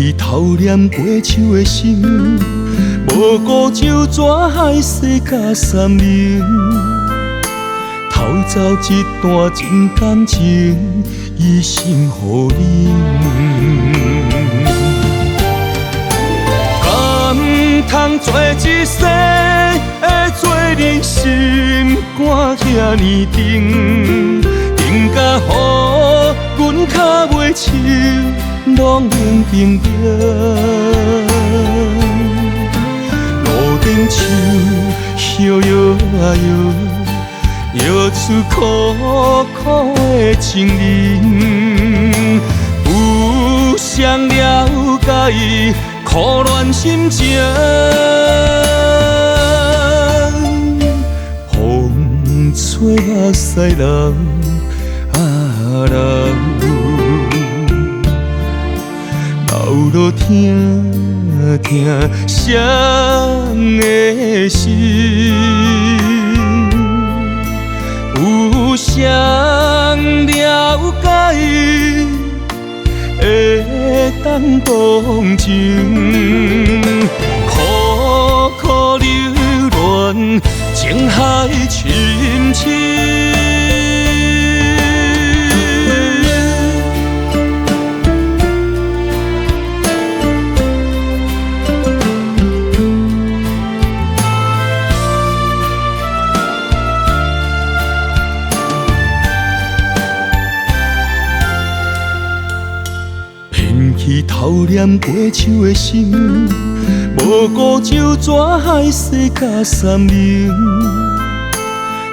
去偷念过手的心，无辜就怎海誓甲山盟，偷走一段真感情，一生予你。敢通做一世的做人心肝遐尼重，重甲予阮脚尾手拢冷冰冰。路顶树摇摇啊摇，摇出苦苦的情人，有谁了解伊苦恋心情？风吹目屎流啊流，流落听听谁的心？有谁了解伊会当同情？苦苦流恋，情海深深。去偷念过手的心，无辜就怎海誓甲山盟，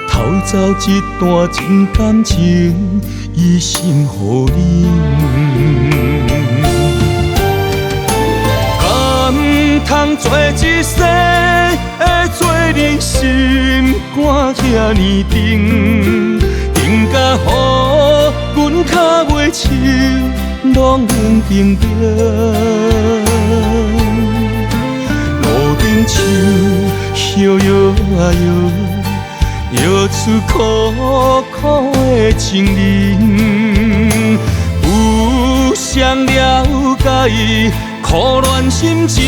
偷走一段真感情，一生予你。敢通做一世的做人心肝遐尼重，重甲予阮脚尾手拢冷冰冰。路顶树摇摇啊摇，摇出苦苦的情人，有谁了解伊苦恋心情？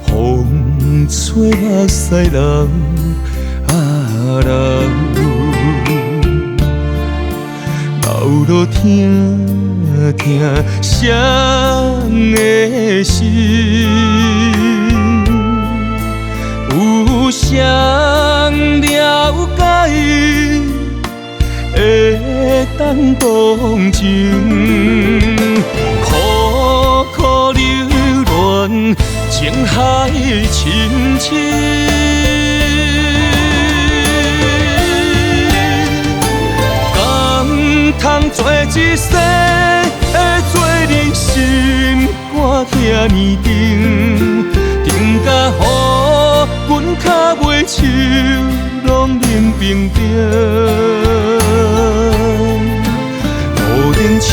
风吹目屎流啊流，流落听听谁的心？有谁了解伊会当同情？苦苦流恋，情海深深。通做一世的做人心肝遐尼重，重甲予阮脚尾手拢冷冰冰。路顶树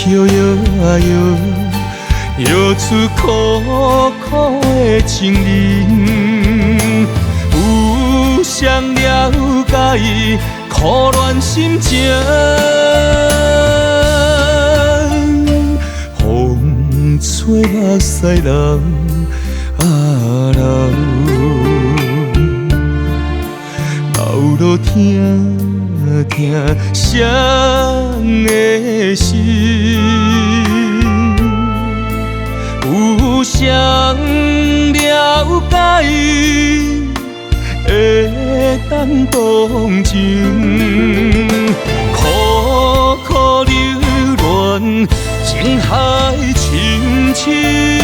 摇摇啊摇，摇出苦苦的情人，有谁了解伊苦恋心情？风吹目屎流啊流，流落听听谁的心？有谁了解伊会当同情？苦苦流恋，情海深深。